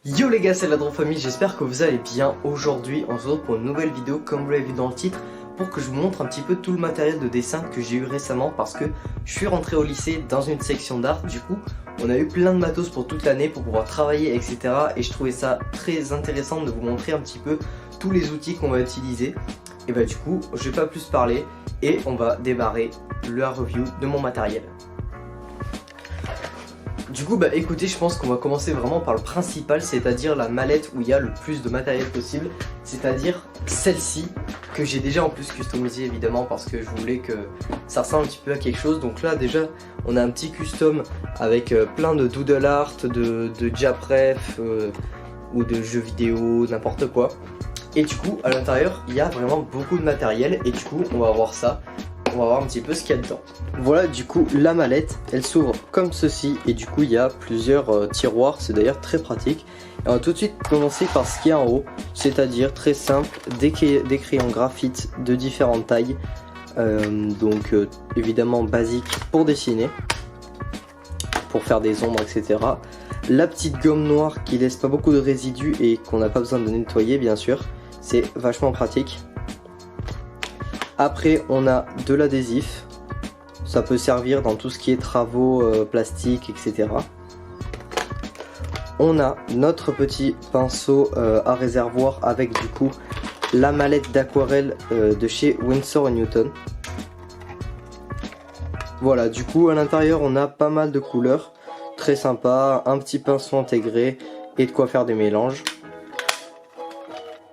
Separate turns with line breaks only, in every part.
Yo les gars, c'est la Drone Famille, j'espère que vous allez bien. Aujourd'hui on se retrouve pour une nouvelle vidéo comme vous l'avez vu dans le titre, pour que je vous montre un petit peu tout le matériel de dessin que j'ai eu récemment, parce que je suis rentré au lycée dans une section d'art. Du coup on a eu plein de matos pour toute l'année pour pouvoir travailler, etc. Et je trouvais ça très intéressant de vous montrer un petit peu tous les outils qu'on va utiliser. Et bah du coup je vais pas plus parler et on va démarrer la review de mon matériel. Du coup bah écoutez, je pense qu'on va commencer vraiment par le principal, c'est-à-dire la mallette où il y a le plus de matériel possible, c'est-à-dire celle-ci que j'ai déjà en plus customisée évidemment parce que je voulais que ça ressemble un petit peu à quelque chose. Donc là déjà on a un petit custom avec plein de doodle art, de diapref ou de jeux vidéo, n'importe quoi. Et du coup à l'intérieur il y a vraiment beaucoup de matériel et du coup on va voir ça. On va voir un petit peu ce qu'il y a dedans. Voilà, du coup la mallette elle s'ouvre comme ceci et du coup il y a plusieurs tiroirs, c'est d'ailleurs très pratique. Et on va tout de suite commencer par ce qu'il y a en haut, c'est-à-dire très simple, des crayons graphite de différentes tailles, évidemment basique pour dessiner, pour faire des ombres, etc. La petite gomme noire qui laisse pas beaucoup de résidus et qu'on n'a pas besoin de nettoyer bien sûr, c'est vachement pratique. Après on a de l'adhésif, ça peut servir dans tout ce qui est travaux plastiques, etc. On a notre petit pinceau à réservoir avec du coup la mallette d'aquarelle de chez Winsor & Newton. Voilà, du coup à l'intérieur on a pas mal de couleurs, très sympa, un petit pinceau intégré et de quoi faire des mélanges.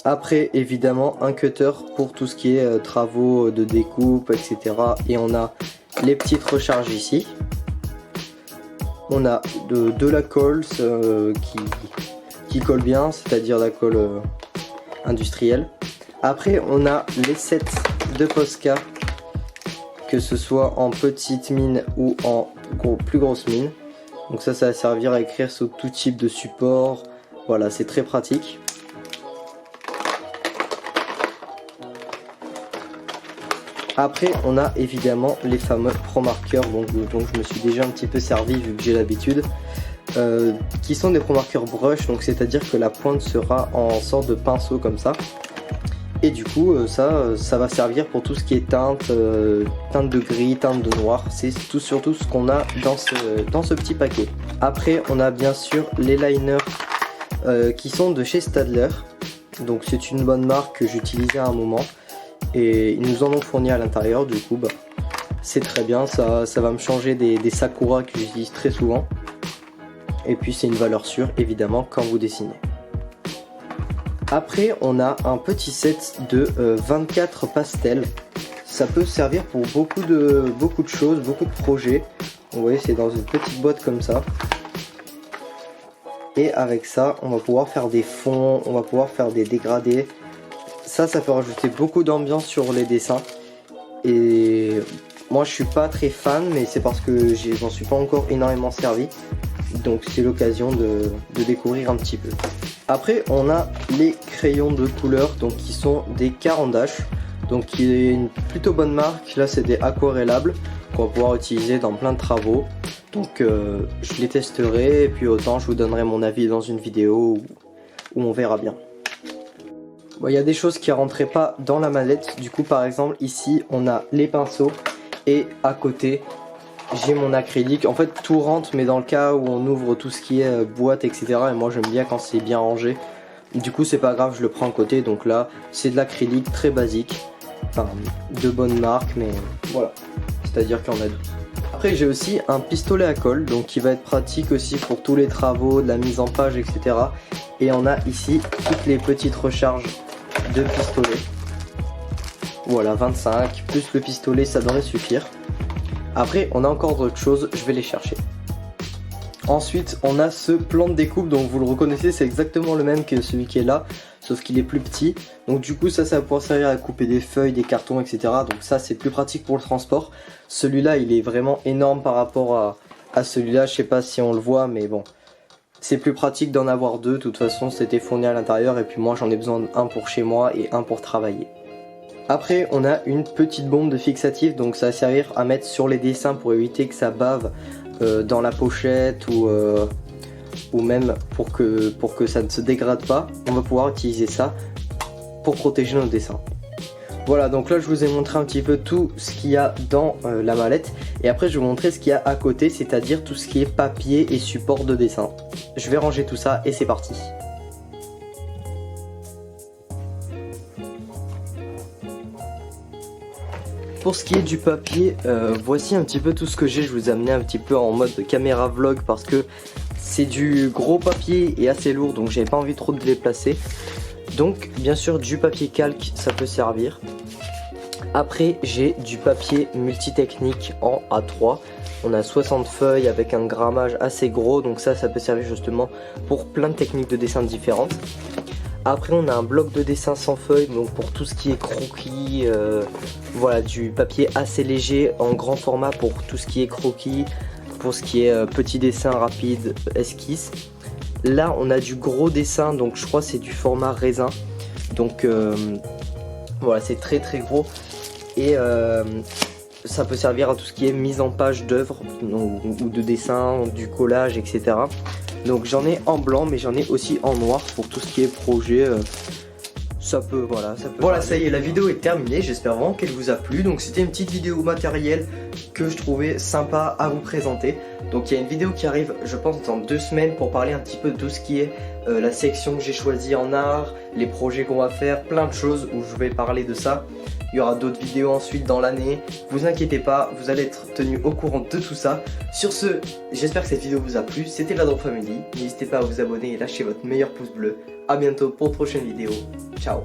Après évidemment un cutter pour tout ce qui est travaux de découpe, etc. Et on a les petites recharges ici. On a de la colle qui colle bien, c'est-à-dire la colle industrielle. Après on a les sets de Posca, que ce soit en petite mine ou en plus grosse mine. Donc ça va servir à écrire sur tout type de support. Voilà, c'est très pratique. Après on a évidemment les fameux pro marqueurs dont je me suis déjà un petit peu servi vu que j'ai l'habitude, qui sont des pro marqueurs brush, donc c'est à dire que la pointe sera en sorte de pinceau comme ça. Et du coup ça va servir pour tout ce qui est teinte, teinte de gris, teinte de noir, c'est surtout ce qu'on a dans ce petit paquet. Après on a bien sûr les liners qui sont de chez Staedtler, donc c'est une bonne marque que j'utilisais à un moment. Et ils nous en ont fourni à l'intérieur, du coup bah, c'est très bien, ça va me changer des Sakura que j'utilise très souvent. Et puis c'est une valeur sûre évidemment quand vous dessinez. Après on a un petit set de 24 pastels. Ça peut servir pour beaucoup de choses, beaucoup de projets. Vous voyez, c'est dans une petite boîte comme ça. Et avec ça on va pouvoir faire des fonds, on va pouvoir faire des dégradés. Ça peut rajouter beaucoup d'ambiance sur les dessins. Et moi je suis pas très fan, mais c'est parce que j'en suis pas encore énormément servi. Donc c'est l'occasion de découvrir un petit peu. Après on a les crayons de couleur, donc qui sont des Caran d'Ache, donc qui est une plutôt bonne marque. Là c'est des aquarellables qu'on va pouvoir utiliser dans plein de travaux. Donc je les testerai et puis autant je vous donnerai mon avis dans une vidéo où on verra bien. Bon, il y a des choses qui ne rentraient pas dans la mallette, du coup par exemple ici on a les pinceaux et à côté j'ai mon acrylique. En fait tout rentre, mais dans le cas où on ouvre tout ce qui est boîte, etc. Et moi j'aime bien quand c'est bien rangé, du coup c'est pas grave, je le prends à côté. Donc là c'est de l'acrylique très basique, enfin de bonne marque, mais voilà, c'est à dire qu'il y en a d'autres. Après j'ai aussi un pistolet à colle, donc qui va être pratique aussi pour tous les travaux, de la mise en page, etc. Et on a ici toutes les petites recharges de pistolet. Voilà, 25 plus le pistolet, ça devrait suffire. Après on a encore d'autres choses, je vais les chercher. Ensuite on a ce plan de découpe, donc vous le reconnaissez, c'est exactement le même que celui qui est là, sauf qu'il est plus petit. Donc du coup ça va pouvoir servir à couper des feuilles, des cartons, etc. Donc ça c'est plus pratique pour le transport. Celui-là il est vraiment énorme par rapport à celui-là, je sais pas si on le voit, mais bon, c'est plus pratique d'en avoir deux. De toute façon c'était fourni à l'intérieur, et puis moi j'en ai besoin d'un pour chez moi et un pour travailler. Après on a une petite bombe de fixatif, donc ça va servir à mettre sur les dessins pour éviter que ça bave dans la pochette ou même pour que ça ne se dégrade pas, on va pouvoir utiliser ça pour protéger nos dessins. Voilà, donc là je vous ai montré un petit peu tout ce qu'il y a dans la mallette, et après je vais vous montrer ce qu'il y a à côté, c'est-à-dire tout ce qui est papier et support de dessin. Je vais ranger tout ça et c'est parti. Pour ce qui est du papier, voici un petit peu tout ce que j'ai. Je vous ai amené un petit peu en mode caméra vlog parce que c'est du gros papier et assez lourd, donc j'avais pas envie trop de le déplacer. Donc bien sûr du papier calque, ça peut servir. Après j'ai du papier multitechnique en A3. On a 60 feuilles avec un grammage assez gros, donc ça peut servir justement pour plein de techniques de dessin différentes. Après on a un bloc de dessin sans feuilles, donc pour tout ce qui est croquis, voilà, du papier assez léger en grand format pour tout ce qui est croquis, pour ce qui est petit dessin rapide, esquisse. Là on a du gros dessin, donc je crois c'est du format raisin, donc voilà, c'est très gros, et ça peut servir à tout ce qui est mise en page d'œuvre ou de dessin, du collage, etc. Donc j'en ai en blanc, mais j'en ai aussi en noir pour tout ce qui est projet. Ça peut. Voilà, ça y est, la vidéo est terminée. J'espère vraiment qu'elle vous a plu. Donc c'était une petite vidéo matérielle que je trouvais sympa à vous présenter. Donc il y a une vidéo qui arrive, je pense, dans 2 semaines pour parler un petit peu de tout ce qui est la section que j'ai choisie en art, les projets qu'on va faire, plein de choses où je vais parler de ça. Il y aura d'autres vidéos ensuite dans l'année. Vous inquiétez pas, vous allez être tenu au courant de tout ça. Sur ce, j'espère que cette vidéo vous a plu. C'était la Drop Family. N'hésitez pas à vous abonner et lâcher votre meilleur pouce bleu. A bientôt pour de prochaines vidéos. Ciao.